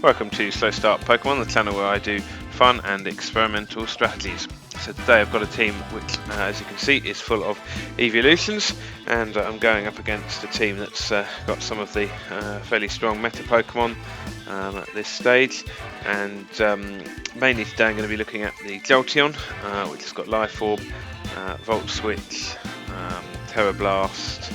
Welcome to Slow Start Pokemon, the channel where I do fun and experimental strategies. So today I've got a team which, as you can see, is full of Eeveeloutions, and I'm going up against a team that's got some of the fairly strong meta Pokemon at this stage. And mainly today I'm going to be looking at the Jolteon, which has got Life Orb, Volt Switch, Tera Blast,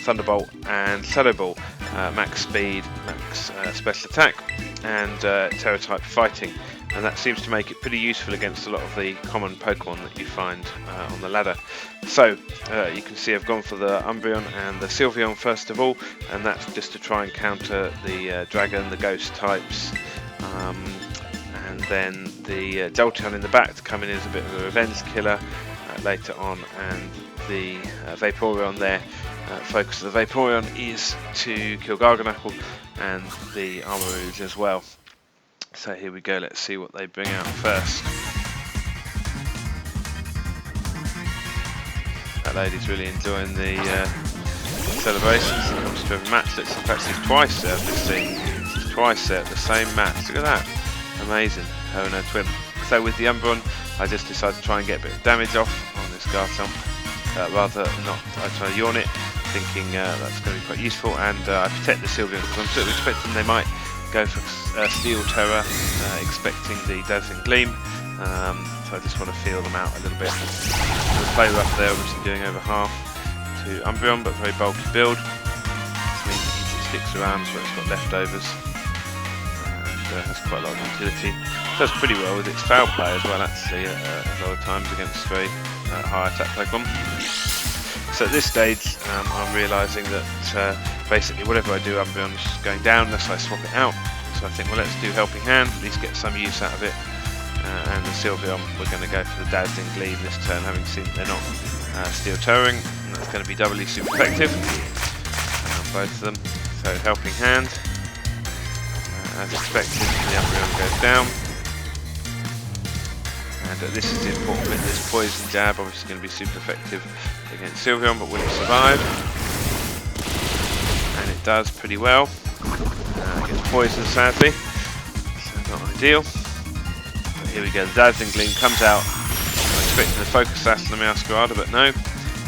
Thunderbolt and Shadow Ball, max speed, max special attack, and Tera type fighting, and that seems to make it pretty useful against a lot of the common Pokemon that you find on the ladder. So you can see I've gone for the Umbreon and the Sylveon first of all, and that's just to try and counter the Dragon, the Ghost types, and then the Jolteon in the back to come in as a bit of a revenge killer later on, and the Vaporeon there. Focus of the Vaporeon is to kill Garganacl and the Armarouge as well. So here we go, let's see what they bring out first. That lady's really enjoying the celebrations. It comes to every match. Let's in fact she's twice there, I've just seen. She's twice there at the same match. Look at that. Amazing. Her and her twin. So with the Umbreon, I just decided to try and get a bit of damage off on this Garchomp. Rather not, I try to yawn it, thinking that's going to be quite useful, and I protect the Sylveon because I'm sort of expecting they might go for Steel Terror, expecting the Dazzling Gleam, so I just want to feel them out a little bit. The play rough there, obviously doing over half to Umbreon, but very bulky build, which means it usually sticks around where it's got leftovers, and has quite a lot of utility. Does pretty well with its foul play as well, actually, a lot of times against very high attack Pokemon. So at this stage I'm realising that basically whatever I do, Umbreon's going down unless I swap it out. So I think, well, let's do Helping Hand, at least get some use out of it. And the Sylveon, we're going to go for the Dazzling Gleam this turn, having seen they're not Steel Terroring, and that's going to be doubly super effective, both of them. So Helping Hand, as expected, the Umbreon goes down. And this is the important bit, this Poison Jab, obviously going to be super effective against Sylveon, but will it survive? And it does pretty well. Against Poison, sadly, so not ideal. But here we go, the Dazzling Gleam comes out. I'm expecting the Focus Sash on the Meowscarada, but no.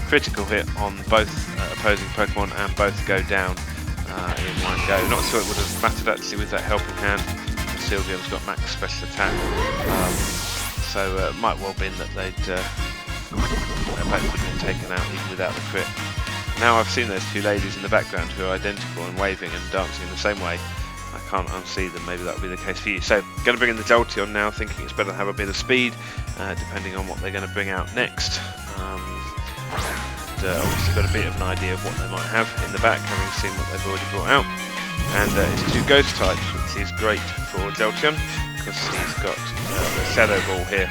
Critical hit on both opposing Pokemon, and both go down in one go. Not sure it would have mattered actually with that Helping Hand. Sylveon's got max special attack. So it might well been that they'd both been taken out even without the crit. Now I've seen those two ladies in the background who are identical and waving and dancing in the same way. I can't unsee them, maybe that will be the case for you. So going to bring in the Jolteon now, thinking it's better to have a bit of speed, depending on what they're going to bring out next. Obviously got a bit of an idea of what they might have in the back, having seen what they've already brought out. And it's two Ghost types, which is great for Jolteon, because he's got the Shadow Ball here.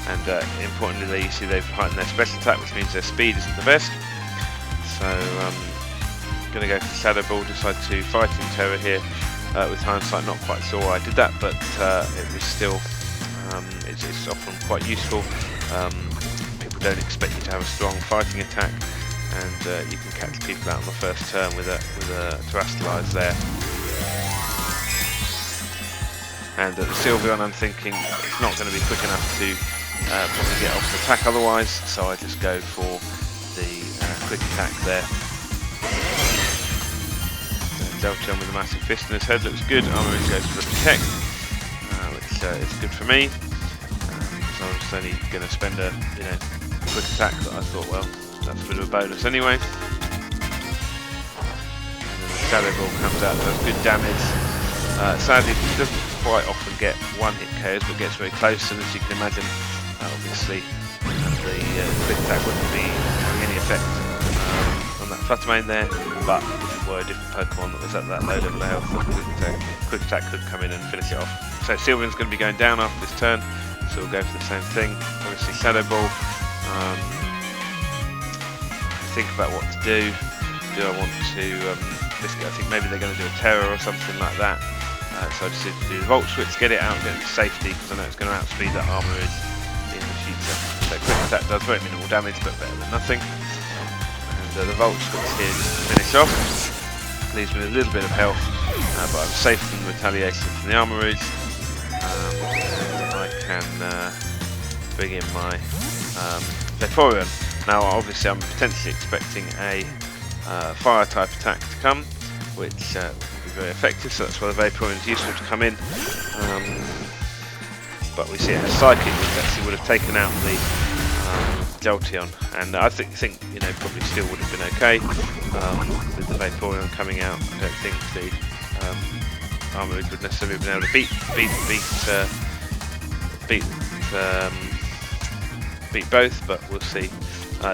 And importantly, you see they've heightened their special attack, which means their speed isn't the best. So I'm going to go for Shadow Ball, decide to fight in Tera here. With hindsight, not quite sure why I did that, but it was still, it's often quite useful. People don't expect you to have a strong fighting attack, and you can catch people out on the first turn with a Terastallize there. And the Sylveon, I'm thinking it's not going to be quick enough to probably get off the attack otherwise, so I just go for the quick attack there. Jolteon with a massive fist in his head looks good. Armarouge goes for the Protect, which is good for me. So I'm just only going to spend a quick attack that I thought, well, that's a bit of a bonus anyway. And then the Shadow Ball comes out, does good damage. Sadly, it doesn't quite often get one-hit KOs, but gets very close, and as you can imagine, obviously the quick attack wouldn't be having any effect on that Fluttermane there, but if it were a different Pokemon that was at that low level of health, the quick attack could come in and finish it off. So Sylveon's going to be going down after this turn, so we'll go for the same thing. Obviously Shadow Ball. Think about what to do. Do I want to risk it? I think maybe they're going to do a Tera or something like that. So I decided to do the Volt Switch, get it out, get it to safety, because I know it's going to outspeed that Armarouge in the future. So quick attack does very minimal damage, but better than nothing. And the Volt Switch here just to finish off. Leaves me with a little bit of health, but I'm safe from the retaliation from the Armor Rouge. I can bring in my Vaporeon. Now obviously I'm potentially expecting a fire type attack to come, which will be very effective, so that's why the Vaporeon is useful to come in. But we see it as Psychic, which actually would have taken out the Jolteon, and I think you know, probably still would have been okay with the Vaporeon coming out. I don't think the Armor Rouge would necessarily have been able to beat both, but we'll see.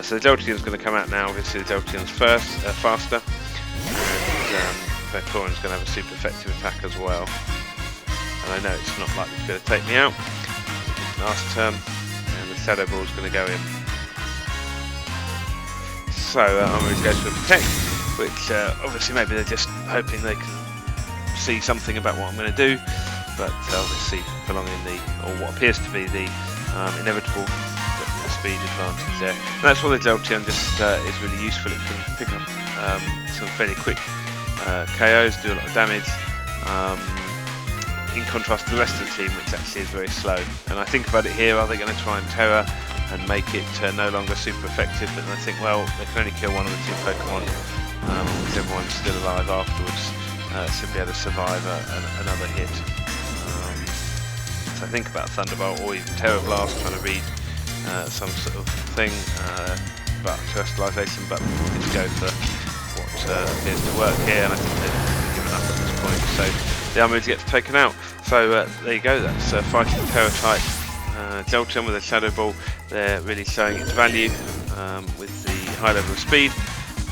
So the Jolteon's going to come out now. Obviously the Jolteon's faster, and Vaporeon's going to have a super effective attack as well. And I know it's not likely to be able to take me out last turn, and the Shadow Ball's going to go in. So Armor Rouge goes for Protect, which obviously maybe they're just hoping they can see something about what I'm going to do, but obviously prolonging or what appears to be the inevitable speed advantage there. And that's why the Jolteon just is really useful. It can pick up some fairly quick KOs, do a lot of damage, in contrast to the rest of the team, which actually is very slow. And I think about it here, are they going to try and Tera and make it no longer super effective? But I think, well, they can only kill one of the two Pokemon, because everyone's still alive afterwards, so be able to survive another hit. So think about Thunderbolt or even Terra Blast, trying to read some sort of thing about Terrestrialization, but we'll just go for what appears to work here, and I think they've given up at this point. So the Armor Rouge gets taken out. So there you go, that's fighting Terra type Jolteon with a Shadow Ball. They're really showing its value with the high level of speed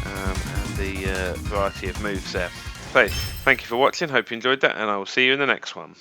and the variety of moves there. So thank you for watching, hope you enjoyed that, and I will see you in the next one.